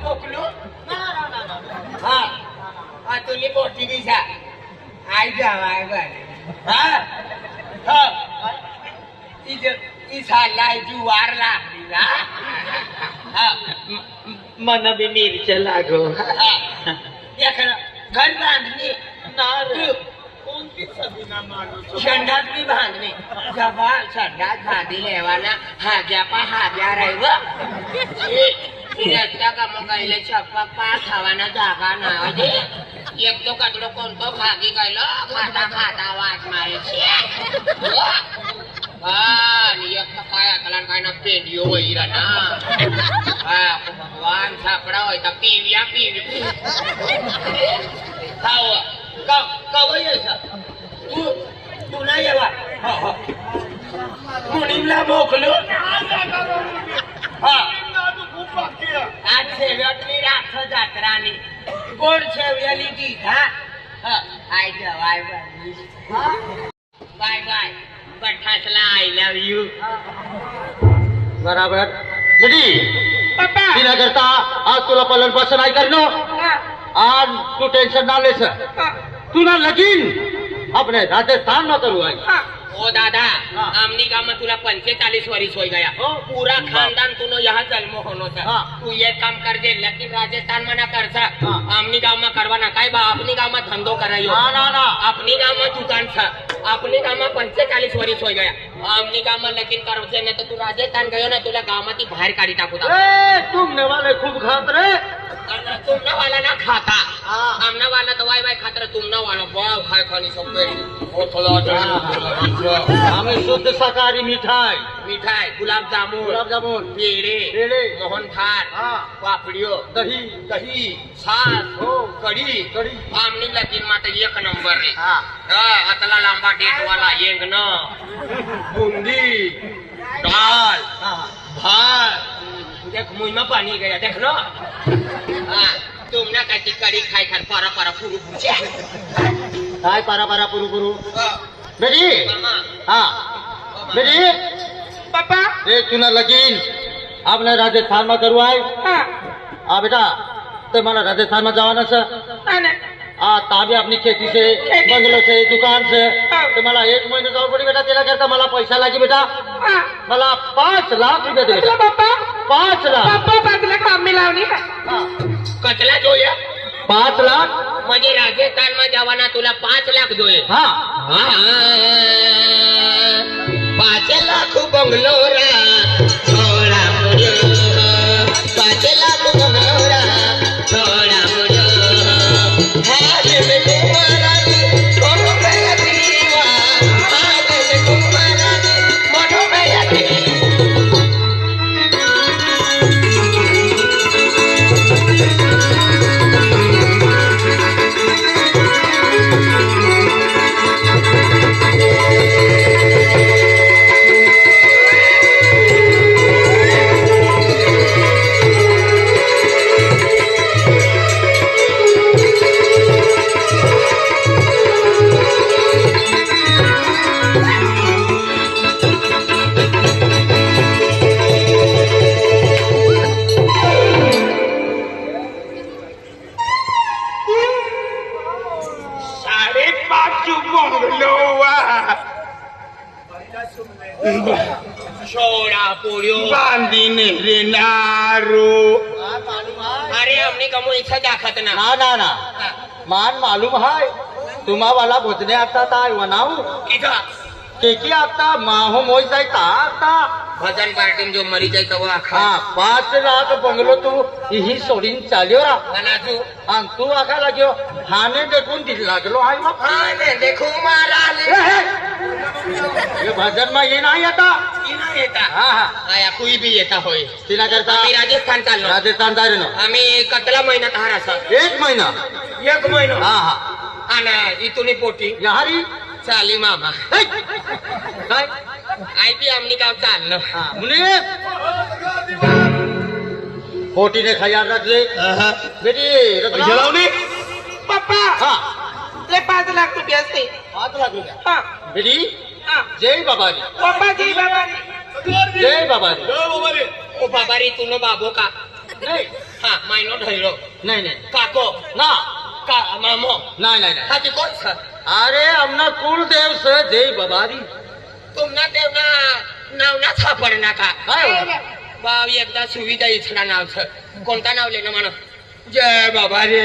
मोकलू हा तुम्ही मोठी दिशा आई जावाय बर जुवार लागली ना मन बी मिरच्या लागो घर बांधणी कोणती सबिना माणूस संडास बी बांधणी जबा संडास बांधी लेवाना हाग्या राहिव रस्ता का मग गायला छप्पा पाच खावाना जागा ना एक तो कचरो कोणतो भागी गायला खाता वाट मारायची आणि एक काय अकला काय ना पेंडिओ वैरा ना भगवान सापडा होता पिव्या खाव तू नाही येवा मुलीला मोकलो आज शेवटली राख जात्रानी कोण शेवलेली ती आय जवाय बाय बाय बठासला आय लव यू बराबर बेटी तिना करता आज तुला पलन पासून नाही करनो आज तू टेंशन ना लेस तू ना लगीन अपने राजस्थान में करू आई ओ दादा आमनी गाँव में तुला 45 वर्ष हो गया पूरा खानदान तूनो यहाँ जन्म होनो था तू ये काम कर दे लेकिन राजस्थान में ना कर सा आमनी गाँव में करवाना काय बा अपनी गाँव में धंधो करायो ना अपनी गाँव में दुकान था अपनी गाँव में 45 वर्ष हो गया आमनी गाँव में लेकिन करवचे नहीं तो तू राजस्थान गयो ना तुला गाँव में बाहर काढी टाकू तुमने वाले खूब खात रे तुमना वाला ना खाता हमना वाला दवाई वाई खाता तुमना वाला बाव खाए खानी सब हमें शुद्ध शाकाहारी मिठाई गुलाब जामुन पेड़े मोहन थाल पापड़ियो दही छाछ कढ़ी आमनी लकीन माता एक नंबर रे अतला लंबा डेट वाला येंगन बूंदी दाल भात देख मुँह में पानी गया देख लो तुमने कहती कड़ी खाई खार पारा पुरु काय पारा पुरु बेटी बेटी पापा ए तुना लगीन आपने राजस्थान में करू आई बेटा तो मला राजस्थान में जवाना से ताबे अपनी खेती से बंगलो से दुकान से तो मला 1 महीने जाऊ पड़ी बेटा तेरा करता मला पैसा लागी बेटा मला 5 लाख रुपये दे 5 लाख 5 लाख आम्ही लावली कचला जोया 5 लाख म्हणजे राजस्थान में जवाना तुला 5 लाख जोये 5 लाख बंगलोरा छोड़ा मुझे 5 लाख बंगलोरा छोड़ा मुझे हाथ में कुमारानी कोनो में दीवा हाथ में कुमारानी मनो में छोड़ा पोड़ियो बांधीने रे नारो अरे हमने कमो इच्छा दाखत ना मान मालूम है तुम्हा वाला भोजने आता था वनाऊ किधा केकी आता माहो मोई जाय ता आता भजन पार्टी में जो मरी जाए तो वो आखा 5 लाख बंगलो तू यही सोडीन चालियो रा मनाजू तू आखा लाग्यो हाने देखून दिल लागलो हाय हाने देखू मारा ये भजन में ये नहीं आता आया कोई भी येता होय तिला करता आम्ही राजस्थान चाललो राजस्थान जाय ना आम्ही कतला महिना तहार असा 1 महिना 1 महिना आणि इथून पोटी यारी चाली मामा काय आई बी आमनी गाव चाललो मुने पोटी ने ख्याल रख ले बेटी जलावनी पप्पा ले 5 लाख रुपये असते 5 लाख रुपये बेटी जय बाबाजी पप्पा जय बाबाजी जय बाबाजी ओ बाबारी तुनो बाबो का नाही हा मायनो ढळलो नाही नाही काको ना का मामो नाही नाही नाही हा ते कोण सर अरे आमना कुलदेव स जय बाबारी तुमना देवना नाव ना सापडना का काय बाव एकदा सुविधा इथला नाव सर कोणता नाव लेणं म्हणा जय बाबा रे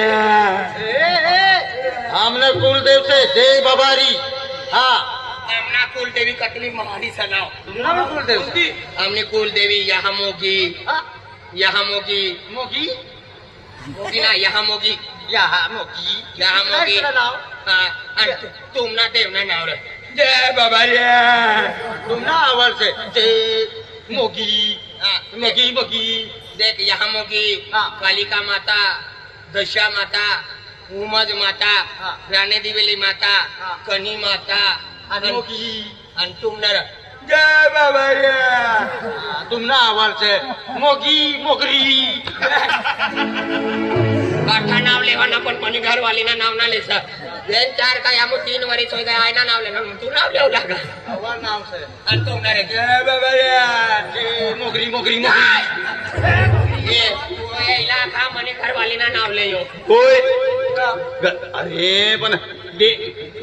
आमना कुलदेव से जय बाबारी हा आमना कुलदेवी कतली महाडीचं नाव तुमना कुलदेव से आमने कुलदेवी यहाँ मोगी यहाँ मोगी मोगी मोगी ना यहाँ मोगी या मोगी यहाँ मोगी नाव हा आणि तुमना देवना नाव रे जय बाबा रे तुमना आवाज से जय मोगी हा, मोगी मोगी देख यहाँ मोगी हा. कालिका माता दशा माता उमज माता हा. राणे दिवेली माता हा. कनी माता आणि मोगी आणि तुमना जय बाबा रे तुमना आवाज से मोगी मोगरी काठा नाव लेवाना पण कोणी घरवालीना नाव ना ले सर बेन चार का यामो 3 वरीस होय गए आयना नाव लेना तू नाव लेव लागा आवाज नाव से आणि तुमना रे जय बाबा रे जय मोगरी मोगरी मोगरी ये तू यायला का म्हणे घरवालीना नाव ले यो होय अरे पण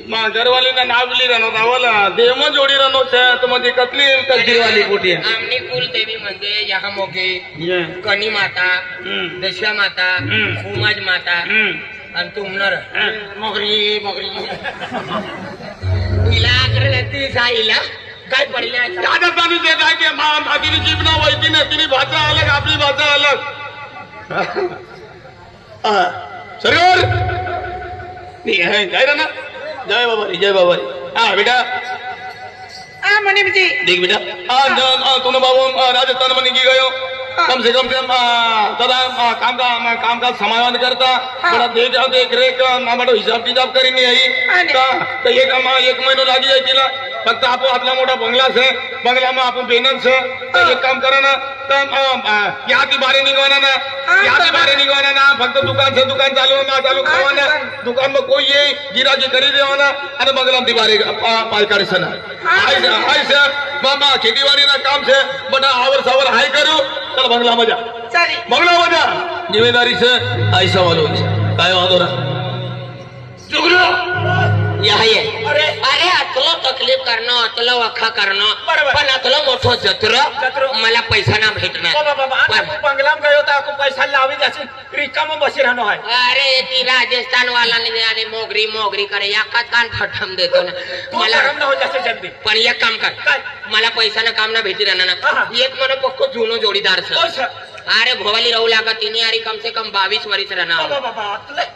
घरवालीना नाव लिही राहणार नावाला देव जोडी राहणार तर म्हणजे कसली तकदीरवाली पोटी आहे आमनी कुलदेवी म्हणजे यहाँ मोगे कनी माता दशा माता उमज माता आणि तुमनर मोगरी मोगरी तिला अकरा ती जाईला काय पडले दादा चालू देत आहे की भागीनी जीवना वैती ना तिने भाषा अलग आपली भाषा अलग सरकार काय ना जय बाबारी जय बाबारी हा बेटा म्हणे देख बेटा तुम बाबू राजस्थान में निकली गयो कम से कम दादा काम का समाधान करता बड़ा देख रेख बड़ा हिसाब किताब करीने आई एक महिनो लागी जाए तिला फक्त आपण आपला मोठा बंगला से बंगला में आपण बेनन से एक काम करा ना यहाँ की बारे निघवाना ना यहाँ की बारे निघवाना ना फक्त दुकान से दुकान चालू करवाना दुकान में कोई ये गिराकी करी देवाना आणि बंगला ती बारे पाय काढायचं ना हाय सर मामा खेतीवाड़ी ना काम से बड़ा आवर सावर हाय करू चल बंगला मजा बंगला मजा जिम्मेदारी से ऐसा वालों काय वादो ना जुगलो आहे अरे अतलो तकलीफ करणं अतलं वखा करणं पण अतलं मोठं जत्र मला पैसा ना भेटणार बंगला में गयो तो पैसा लावी जासी रिकाम बसी रहनो है अरे ती राजस्थान वाला आणि मोगरी मोगरी करे एकाच कान फटम देतो ना मला हो जासे जल्दी पण एक काम कर मला पैसा ना काम ना भेटी राहणार ना एक मन पक्को जुनो जोडीदार अरे भोवाली राहू लागा तिने अरे कम से कम 22 वरीस राहणार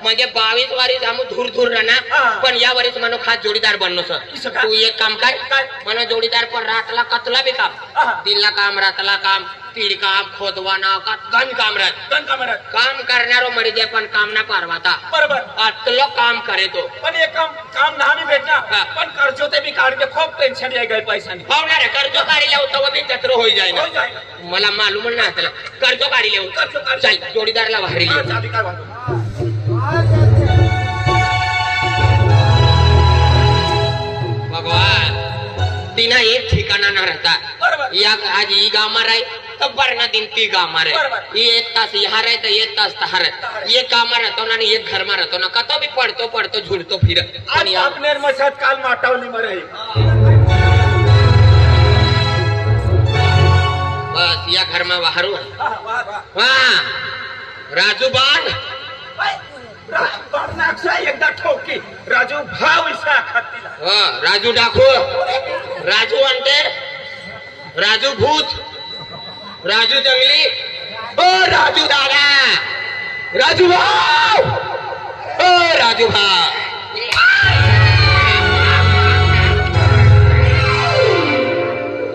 म्हणजे 22 वरीस आम्ही धूर राहणार पण या वरीस मनो खास जोडीदार बनलो सर तू एक काम काय मनो जोडीदार पण रातला कतला बी काम दिलला काम रातला काम तीड काम खोदवाना गन काम काम करणारो मरी जे पण काम ना पारवाता बरोबर आतलं काम करे तो पण एक काम नाही भेटना पण कर्जो ते भी काढ के खूप टेन्शन आहे गए पैसा नाही पावणार कर्ज काढी लावतो बी चत्र होई जाय ना मला मालूम ना त्याला कर्ज काढी लावू चल जोडीदारला बाहेर भगवान तिना एक ठिकाणा ना राहता या आज ई गाव में रहे तो बरना दिन ती गाव में रहे एक तास यहाँ रहे तो एक तास तहाँ रहे एक गाव में रहतो ना एक घर में रहतो ना कतो भी पढ़तो झुलतो फिर आपने मसाद काल माटावली में रही बस या घर में बाहर हाँ राजू बाण एकदा ठोकी राजू भाव इसा खातीला राजू डाकू राजू अंटेर राजू भूत राजू जंगली ओ राजू दादा राजू भाव ओ राजू भाव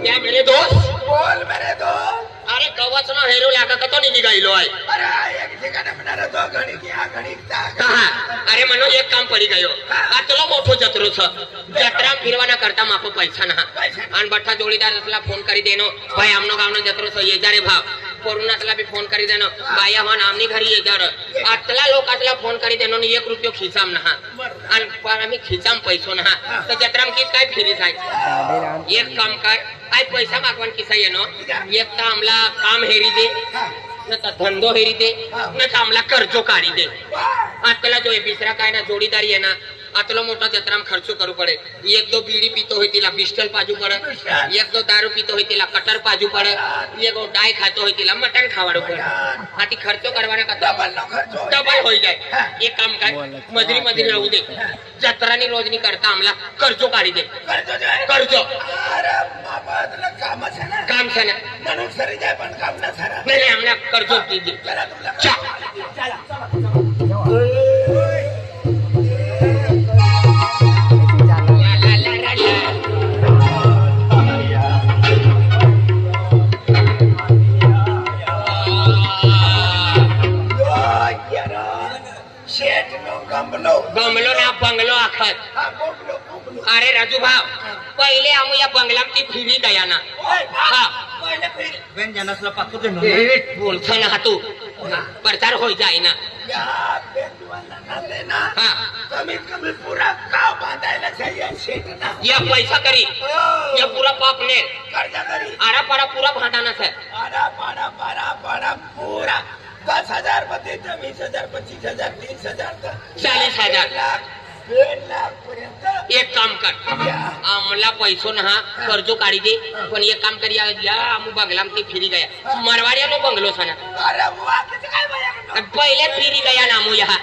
क्या मेरे दोस्त बोल मेरे दोस्त अरे कवच ना हेरो लागा कतो निघी गायलो आहे अरे एक ठिकाणी म्हणारे तो गणित या गणित अरे मनो एक काम पडी गयो आतलो मोठो जत्रो छ जत्रा फिरवाना करता मापो पैसा ना आणि बठ्ठा जोडीदार असला फोन करी देनो भाई आमनो गावनो जत्रो छ ये जारे भाव कोरोनातला भी फोन करी देनो बाया होन आमनी घरी ये जार आतला लोक आतला फोन करी देनो नि 1 रुपयो खिचाम ना आणि पण आम्ही खिचाम पैसो ना तर जत्राम किस काय फिरीस आहे एक काम कर काय पैसा मागवान किसा येनो एक तर आमला काम हेरी दे न तर धंदो हेरी दे न तर आम्हाला कर्जो काढी दे आतला जो बिसरा काय ना जोडीदारी आहे ना आतलो मोठा जत्राम खर्चो करू पडे एक दो बीड़ी पीतो होय तिला बिस्टल पाजू पडे एक दो दारू पीतो होय तिला कटर पाजू पडे एक दो डाय खातो होय तिला मटन खावाडू पडे आती खर्चो करवाना का डबल होई जाय एक काम काय मजरी मजरी राहू दे जत्रानी रोजनी करता आम्हाला कर्जो काढी दे कर्जो काम छे ना नाही नाही आम्हाला कर्जो दे बंगलो ना बंगलो आखत अरे राजू भाव पहिले आम्ही या बंगलामची फिरी गया ना बोलतो ना तू प्रचार हो जाए ना कमीत कमी पूरा गाव बांधायला या पैसा करी या पूरा पाप ने कर्जा करी आरा पारा पूरा भांडाना है पारा पूरा 10,000 मध्ये 20,000 25,000 30,000 40,000 लाख 1.5 लाख पर्यंत एक काम कर आम्हाला पैसो ना कर्जो काढी दे पण एक काम करी या आम्ही बंगलामची फिरी गया मरवाडिया नो बंगलो साना अरे वा किती काय बया पहिले फिरी गया ना आमू यहाँ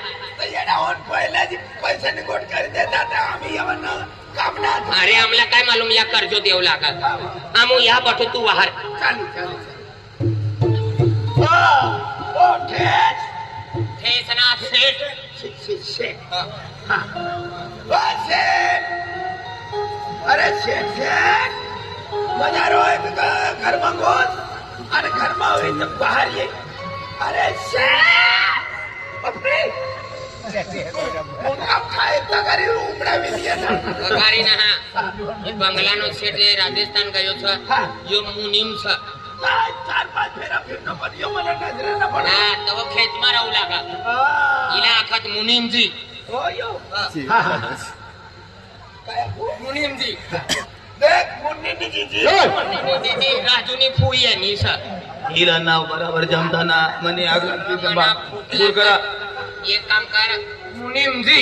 येण्यावर पहिला जी पैसा निकोट कर देतात आम्ही यवन काम ना अरे आम्हाला काय मालूम या कर्जो देऊ लागत आमू यहाँ बठो तू बाहर चालू ओ ठेस ठेस ना सेठ शेठ अरे शेठ बाजार होय घर मागोस आणि घर होय तर बाहेर ये अरे शेठ बापरे काम खाय तगारी उमडा विदिया गाड़ी ना ये बंगला नो सेठ राजस्थान गयो छ यो मुनीम छ 4-5 फेरा फिरणं पण यो मला नजरे न पडा हां तव खेच मा राहू लागा इला आखत मुनीम जी हो यो काय मुनीम जी देख मुन्नी जी राजूनी फुई आहे नी सर हिला नाव बराबर जमताना मने आगला दूर करा एक काम कर मुनीम जी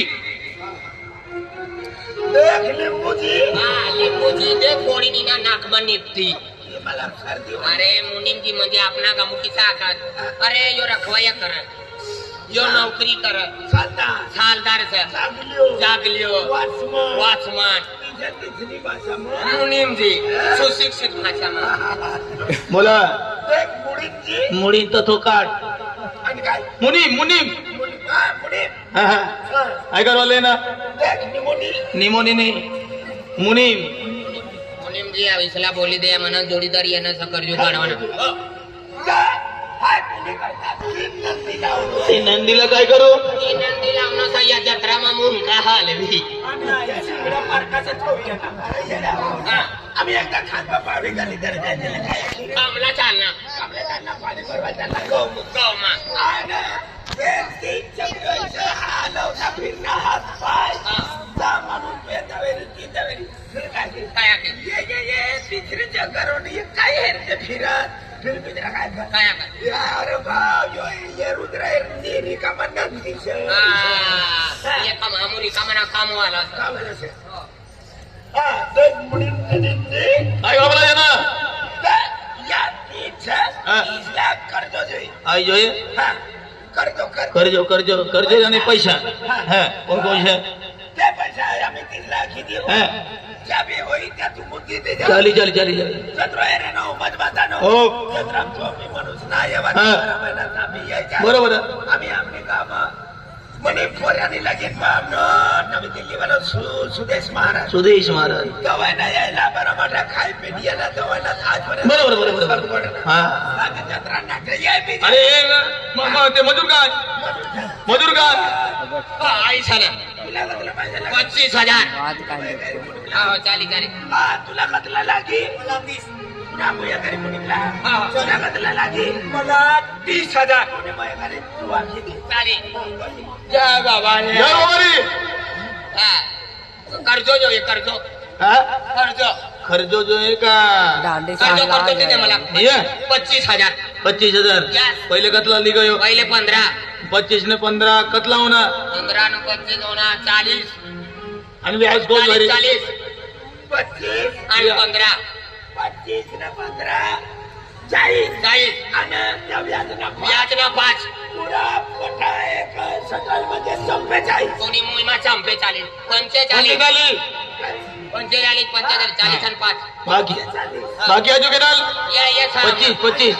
देख लिंबू जी हां लिंबू जी दे कोणी नी ना नाक में निपती मला सर्दी अरे मुनीम जी म्हणजे आपना गमुकीचा आखात अरे यो रखवाया कर यो नौकरी कर सालदार से जागलियो वाचमान तिसरी भाषा मुनीम जी सुशिक्षित भाषा में बोला देख मुडीन जी मुडी तो तो काढ आणि काय मुनीम मुनीम मुडीन हा हा ऐका रोले ना देख निमोनी निमोनी नाही मुनीम मुनीम जी इसला बोली दे मना जोडीदारी येना सकरजो काढवाना हाय पुणे करतात नंदी लावून ते नंदीला काय करू ती नंदी लावना सा या जत्रा मा मुन का हालवी शिंगडा पारकाचा ठेवूया ना आम्ही एकदा खात पावी गली तर त्याला काय कामला चालना आपल्या त्यांना पाणी भरवा त्यांना गौ मा आणि ते चक्राचं हालवता फिरणं हात पाय जा म्हणून पेटावेरी तिथावेरी फिर काय काय आके ये तिसरीच्या करून ये काय हेरते फिरत फिर बिजरा काय काय आके यार भाव यो ये रुद्र निरी का म्हणत दिस ये काम आमुरी कामना काम वाला कामला से ते मुडीन काय बाबला ना या तीच इसला कर्ज जोई आई जोए हा कर्ज कर्जो आणि पैसा हा कोण है ते पैसा आम्ही 3 लाख दियो हा चाबी होई त्या तू मुद्दी दे चाली सत्र रे नो मजबाता नो हो सत्र चोपी माणूस ना येवा हा. महिना चाबी यायचा बरोबर आम्ही आपले काम मने पोऱ्याने लगेच बाबनो नवी दिल्ली वाला सुदेश महाराज दवाई ना यायला बरोबर खाय पेडियाला दवाई ना आजपर्यंत बरोबर हा आता जत्रा नाट्य याय बी अरे मग ते मजूर काय आई साला तुला लागलं पाहिजे 25,000 हा चाली करे तुला कतला लागी मला 20 रामूया घरी मुलीला हा. तुला कतला लागी मला 30,000 कोणी माझ्या घरी तू आखी दे चाली जय बाबा रे जय बाबारी हा कर्जो जो ये कर्जो हा कर्जो खर्जो जो आहे का कर्जो करतो ते मला ये 25,000 25,000 Yes. पहिले कतला लिगायो पहिले 15 25 ने 15 कतला होना 15 न 25 होणार 40 आणि व्याज कोण भरी 40 25 आणि 15 25 ને 15 40 અને त्या व्याजना व्याज न 5 पुरा मोठा एक सकलमध्ये 44 कोणी मुळीमा चंपे 40 45 45 40 आणि 5 बाकी बाकी आजो केनाल ये 25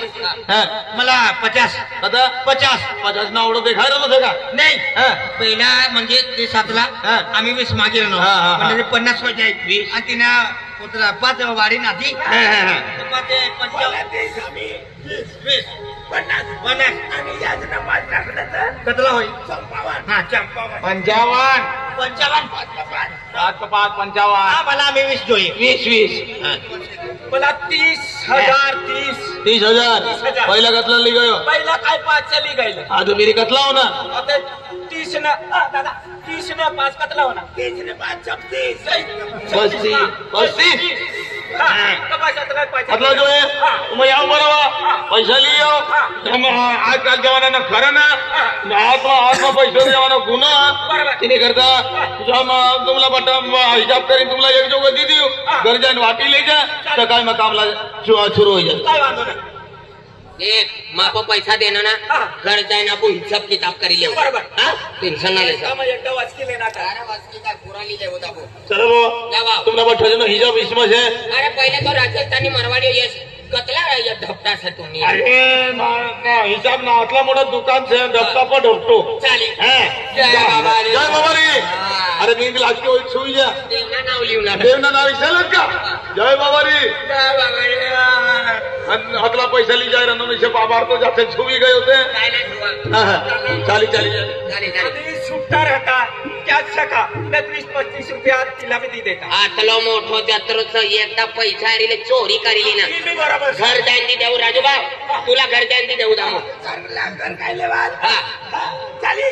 हां मला 50 आता 50 ना आवडत देखाय राहिलो का नाही हां पहिला म्हणजे ते 7ला हा. आम्ही 20 मागे राहिलो हा, हा, हा. म्हणजे 50 पाहिजे 20 आणि तिनं पुत्रा 5 वाढी नाती हां हां मग ते 55 मला ते आम्ही 20 50 आणि याजना 5 टाकलं तर कतला होईल 55 हा चंपावन 55 55 5 55 हा मला आम्ही 20 જોઈએ 20 मला 30,000 30,000 पहिला कतला लिगायो पहिला काय 5 चली गईल आजो मेरी कतला होना आता 30 न दादा 30 न 5 कतला होणार 30 ને 5 36 35 मतलब मतलब जो है तुम्हें यहाँ बरोबर पैसा लियो हम आजकाल जमाना ना खरं ना आत्मा पैसा जमाना गुन्हा तिने करता तुझा तुम्हाला बटा हिसाब करीन तुम्हाला एक जोग दी देऊ घर जाईन वाटी ले जा सकाळी मग कामला सुरू हो जाए काय वांधो नाही एक माप पैसा देना ना घर जाए ना आपको हिसाब किताब करी ले बरोबर. टेंशन ना ले काम एकदा वाचकी लेना का अरे बस की काय पूरा ली ले होता वो चलो या वाव. तुमला बठा ना हिसाब इसमें से अरे पहिले तो राजस्थानी मरवाडी ये कतला या धपटा से तुम्ही अरे हिसाब ना आतला मोठा दुकान से डबका पर ढोकतो चाली जय बाबा रे अरे नींद लागते होई सुई जा देवना नाव लिहून देवना नाव विसरलं का जय बाबा रे जय बाबा रे हातला पैसा ली जाय रनो से बाबार तो जाते छुई गए होते काय नाही ठेवा चाली चाली चाली चाली आधी सुट्टा रहता क्या सका 20-25 रुपया तिला भी दी देता आतलो मोठो जत्रोच एकदा पैसा रिले चोरी करीली ना ती भी बराबर घर जाईन दी देऊ राजूभाऊ तुला घर जाईन दी देऊ दामो चांगला घर काय लेवा हा चाली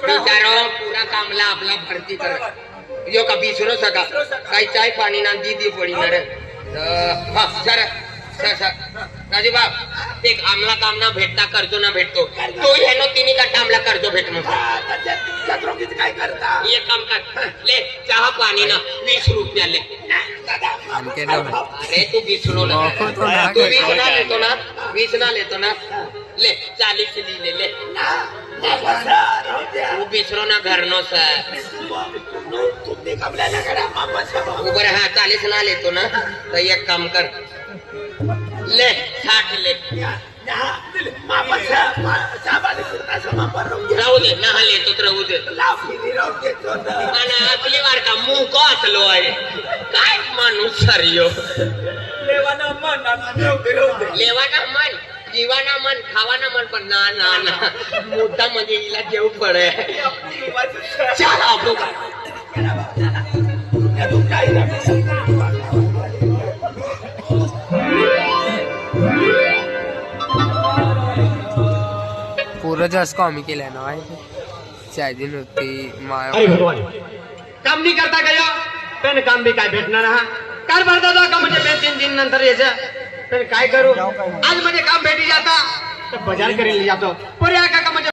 बिचारो पुरा कामला आपला भरती कर यो का बिसरो सका काही चाय पाणी ना दी दी पडी ना रे हा सर राजूभाऊ एक आमला काम ना भेटता कर्जो ना भेटतो तो हेनो तिन्ही का आमला कर्जो भेटणं छत्रपती काय करता एक काम कर ले चहा पाणी ना 20 रुपया ले अरे तू 20 ना तू 20 ना लेतो ना 20 ना लेतो ना ले 40 ली ले तू 20 ना घर नो सर तुम्ही कमला करा ऊपर हा 40 ना लेतो ना तर एक काम कर ले 60 ले राहू दे ना लेतो तर राहू दे आणि आपली वार का मुंह को असलो आहे काय माणूस सरियो लेवाना मन लेवाना मन जीवाना मन खावाना मन पण ना ना ना मुद्दा म्हणजे हिला जेव पडे चला आपलो पूरं जास्त कमी केलं ना चाय दिन होती माया अरे भगवान काम नाही करता गया पण काम बी काय भेटणार हा कार भरता का म्हणजे 2-3 दिन नंतर यायचं पण काय करू आज म्हणजे काम भेटी जाता तर बाजार करेल जातो पर्या का म्हणजे